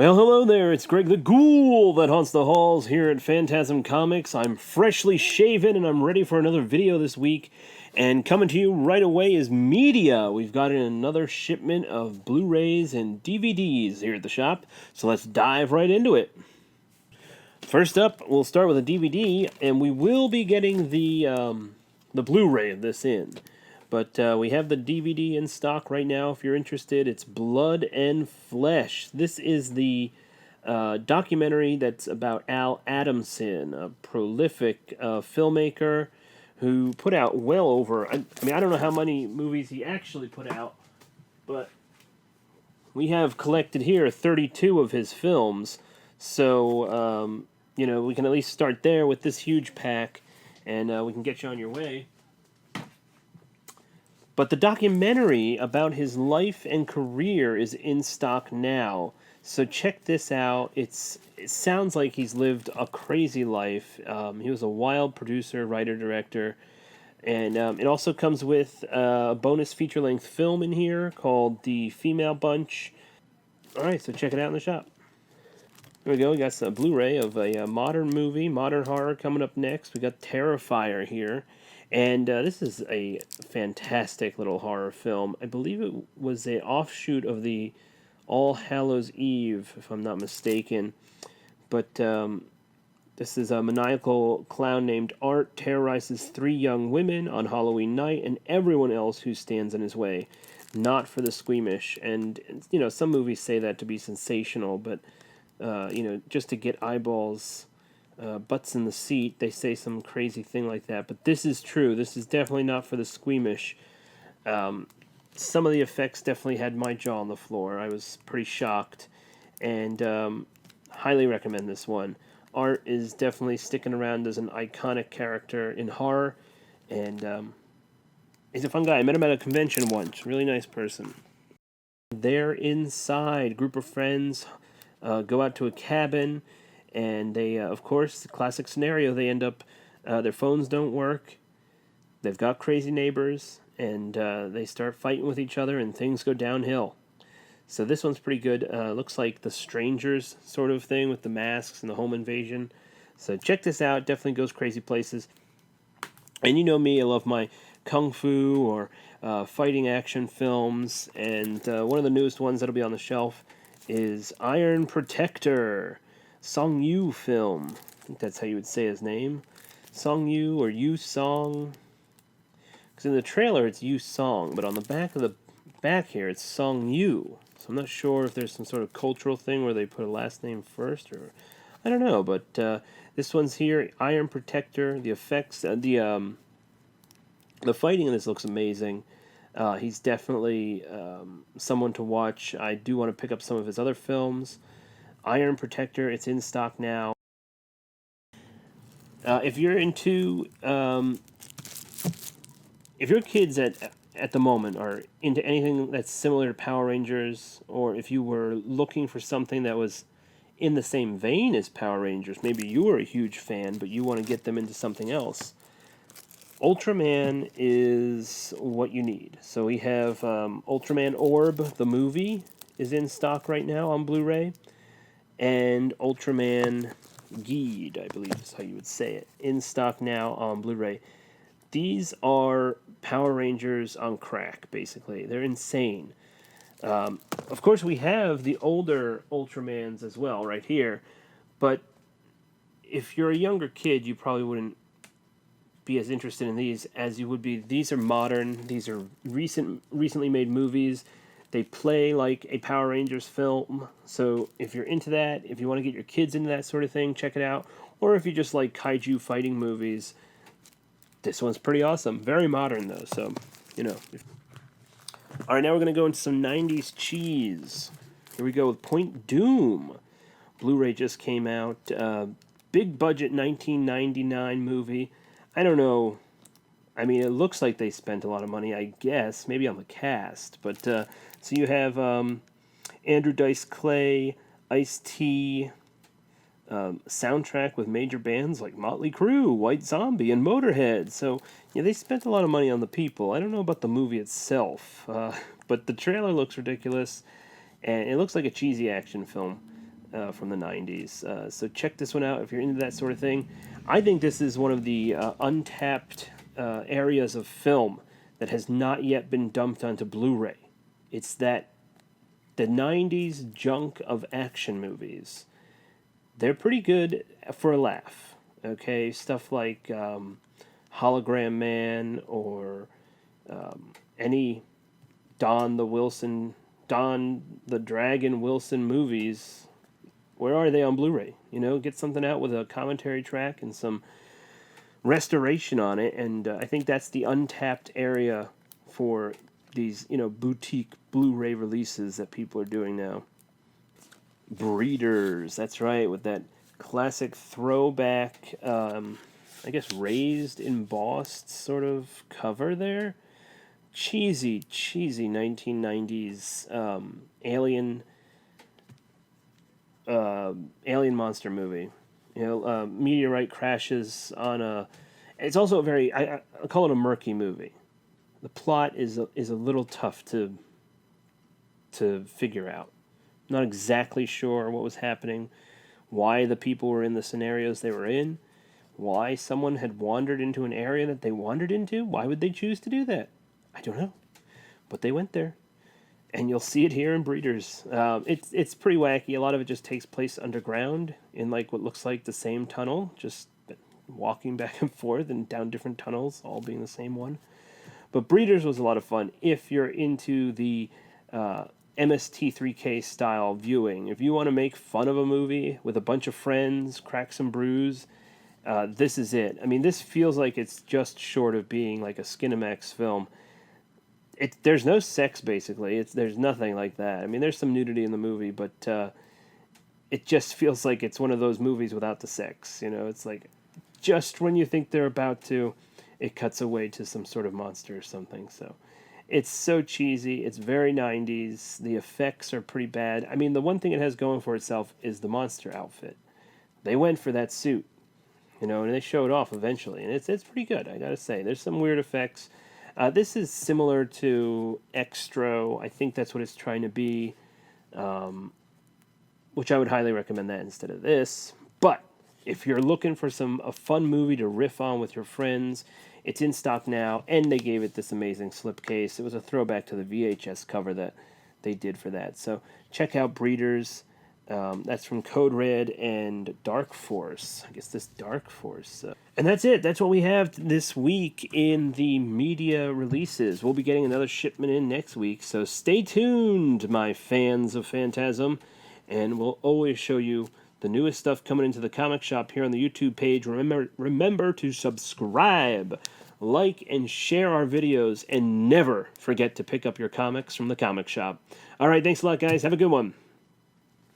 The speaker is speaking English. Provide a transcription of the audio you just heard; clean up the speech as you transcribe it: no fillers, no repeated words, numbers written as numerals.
Well, hello there, it's Greg the Ghoul that haunts the halls here at Phantasm Comics. I'm freshly shaven and I'm ready for another video this week. And coming to you right away is media. We've got another shipment of Blu-rays and DVDs here at the shop, so let's dive right into it. First up, we'll start with a DVD, and we will be getting the Blu-ray of this in. But we have the DVD in stock right now. If you're interested, it's Blood and Flesh. This is the documentary that's about Al Adamson, a prolific filmmaker who put out well over... I don't know how many movies he actually put out, but we have collected here 32 of his films. So, we can at least start there with this huge pack, and we can get you on your way. But the documentary about his life and career is in stock now. So check this out. It sounds like he's lived a crazy life. He was a wild producer, writer, director. And it also comes with a bonus feature-length film in here called The Female Bunch. Alright, so check it out in the shop. There we go. We got a Blu-ray of a modern movie, modern horror coming up next. We got Terrifier here. And this is a fantastic little horror film. I believe it was an offshoot of the All Hallows Eve, if I'm not mistaken. But this is a maniacal clown named Art terrorizes 3 young women on Halloween night and everyone else who stands in his way. Not for the squeamish. And, some movies say that to be sensational, but, just to get eyeballs... butts in the seat, they say some crazy thing like that. But this is true. This is definitely not for the squeamish. Some of the effects definitely had my jaw on the floor. I was pretty shocked. And highly recommend this one. Art is definitely sticking around as an iconic character in horror. And he's a fun guy. I met him at a convention once. Really nice person. They're inside. Group of friends go out to a cabin. And they, of course, the classic scenario, they end up, their phones don't work, they've got crazy neighbors, and they start fighting with each other, and things go downhill. So this one's pretty good. Looks like The Strangers sort of thing with the masks and the home invasion. So check this out. Definitely goes crazy places. And you know me, I love my kung fu or fighting action films. And one of the newest ones that'll be on the shelf is Iron Protector. Song Yu film. I think that's how you would say his name. Song Yu or Yu Song. Because in the trailer it's Yu Song, but on the back here it's Song Yu. So I'm not sure if there's some sort of cultural thing where they put a last name first, or I don't know. But this one's here, Iron Protector. The effects, the fighting in this looks amazing. He's definitely someone to watch. I do want to pick up some of his other films. Iron Protector, it's in stock now. If you're into, if your kids at the moment are into anything that's similar to Power Rangers, or if you were looking for something that was in the same vein as Power Rangers, maybe you were a huge fan, but you want to get them into something else, Ultraman is what you need. So we have Ultraman Orb, the movie, is in stock right now on Blu-ray. And Ultraman Geed, I believe is how you would say it, in stock now on Blu-ray. These are Power Rangers on crack, basically. They're insane. Of course, we have the older Ultramans as well, right here. But if you're a younger kid, you probably wouldn't be as interested in these as you would be. These are modern. These are recently made movies. They play like a Power Rangers film, so if you're into that, if you want to get your kids into that sort of thing, check it out. Or if you just like kaiju fighting movies, this one's pretty awesome. Very modern, though, so, Alright, now we're going to go into some 90s cheese. Here we go with Point Doom. Blu-ray just came out. Big budget 1999 movie. I don't know. I mean, it looks like they spent a lot of money, I guess. Maybe on the cast. But, so you have Andrew Dice Clay, Ice-T, soundtrack with major bands like Motley Crue, White Zombie, and Motorhead. So, yeah, they spent a lot of money on the people. I don't know about the movie itself, but the trailer looks ridiculous, and it looks like a cheesy action film. from the 90s. So check this one out if you're into that sort of thing. I think this is one of the untapped areas of film that has not yet been dumped onto Blu-ray. It's that the 90s junk of action movies. They're pretty good for a laugh. Okay, stuff like Hologram Man or any Don the Dragon Wilson movies. Where are they on Blu-ray? You know, get something out with a commentary track and some restoration on it, and I think that's the untapped area for these, you know, boutique Blu-ray releases that people are doing now. Breeders, that's right, with that classic throwback, I guess raised, embossed sort of cover there. Cheesy 1990s alien monster movie. You know, meteorite crashes on a. It's also a very I call it a murky movie. The plot is a little tough to figure out. Not exactly sure what was happening, why the people were in the scenarios they were in, why someone had wandered into an area that they wandered into. Why would they choose to do that? I don't know, but they went there. And you'll see it here in Breeders. It's pretty wacky. A lot of it just takes place underground in like what looks like the same tunnel, just walking back and forth and down different tunnels, all being the same one. But Breeders was a lot of fun if you're into the MST3K style viewing. If you want to make fun of a movie with a bunch of friends, crack some brews, this is it. I mean, this feels like it's just short of being like a Skinamax film. There's no sex, basically. There's nothing like that. I mean, there's some nudity in the movie, but it just feels like it's one of those movies without the sex. You know, it's like just when you think they're about to, it cuts away to some sort of monster or something. So it's so cheesy. It's very 90s. The effects are pretty bad. I mean, the one thing it has going for itself is the monster outfit. They went for that suit, you know, and they showed off eventually, and it's pretty good, I gotta say. There's some weird effects. This is similar to Extro. I think that's what it's trying to be, which I would highly recommend that instead of this. But if you're looking for a fun movie to riff on with your friends, it's in stock now, and they gave it this amazing slipcase. It was a throwback to the VHS cover that they did for that. So check out Breeders. That's from Code Red and Dark Force. I guess this Dark Force. And that's it. That's what we have this week in the media releases. We'll be getting another shipment in next week, so stay tuned, my fans of Phantasm, and we'll always show you the newest stuff coming into the comic shop here on the YouTube page. Remember to subscribe, like, and share our videos, and never forget to pick up your comics from the comic shop. All right, thanks a lot, guys. Have a good one.